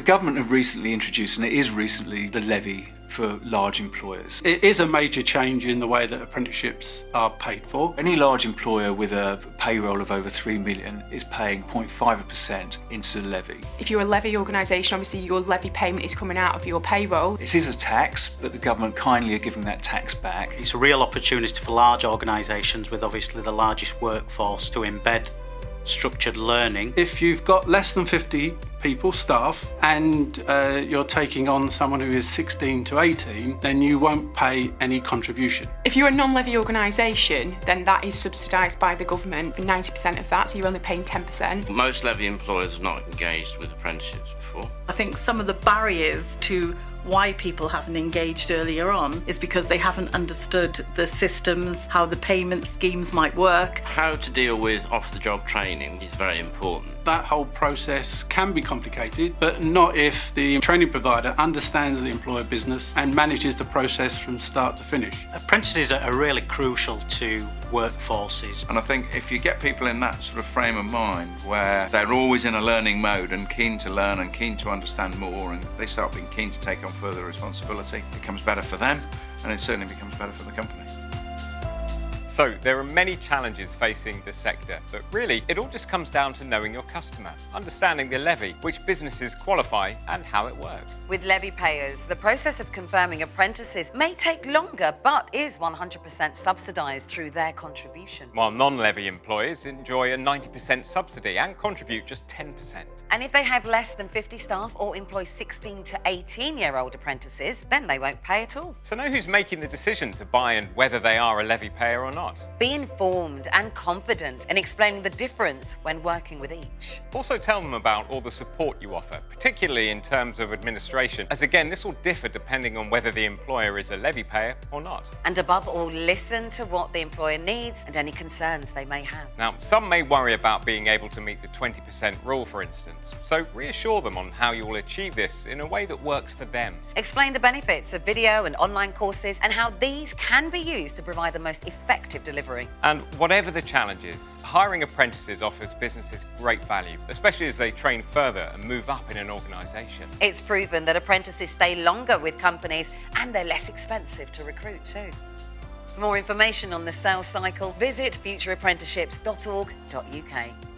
government have recently introduced, and it is recently, the levy for large employers. It is a major change in the way that apprenticeships are paid for. Any large employer with a payroll of over 3 million is paying 0.5% into the levy. If you're a levy organisation, obviously your levy payment is coming out of your payroll. It is a tax, but the government kindly are giving that tax back. It's a real opportunity for large organisations with obviously the largest workforce to embed structured learning. If you've got less than 50 people, staff, and you're taking on someone who is 16 to 18, then you won't pay any contribution. If you're a non-levy organisation, then that is subsidised by the government for 90% of that, so you're only paying 10%. Most levy employers have not engaged with apprenticeships before. I think some of the barriers to why people haven't engaged earlier on is because they haven't understood the systems, how the payment schemes might work. How to deal with off-the-job training is very important. That whole process can be complicated, but not if the training provider understands the employer business and manages the process from start to finish. Apprentices are really crucial to workforces. And I think if you get people in that sort of frame of mind where they're always in a learning mode and keen to learn and keen to understand more, and they start being keen to take on further responsibility, it becomes better for them, and it certainly becomes better for the company. So there are many challenges facing the sector, but really it all just comes down to knowing your customer, understanding the levy, which businesses qualify and how it works. With levy payers, the process of confirming apprentices may take longer but is 100% subsidised through their contribution. While non-levy employers enjoy a 90% subsidy and contribute just 10%. And if they have less than 50 staff or employ 16 to 18-year-old apprentices, then they won't pay at all. So know who's making the decision to buy and whether they are a levy payer or not. Be informed and confident in explaining the difference when working with each. Also tell them about all the support you offer, particularly in terms of administration, as again, this will differ depending on whether the employer is a levy payer or not. And above all, listen to what the employer needs and any concerns they may have. Now, some may worry about being able to meet the 20% rule, for instance, so reassure them on how you will achieve this in a way that works for them. Explain the benefits of video and online courses and how these can be used to provide the most effective delivery. And whatever the challenges, hiring apprentices offers businesses great value, especially as they train further and move up in an organisation. It's proven that apprentices stay longer with companies and they're less expensive to recruit too. For more information on the sales cycle, visit futureapprenticeships.org.uk.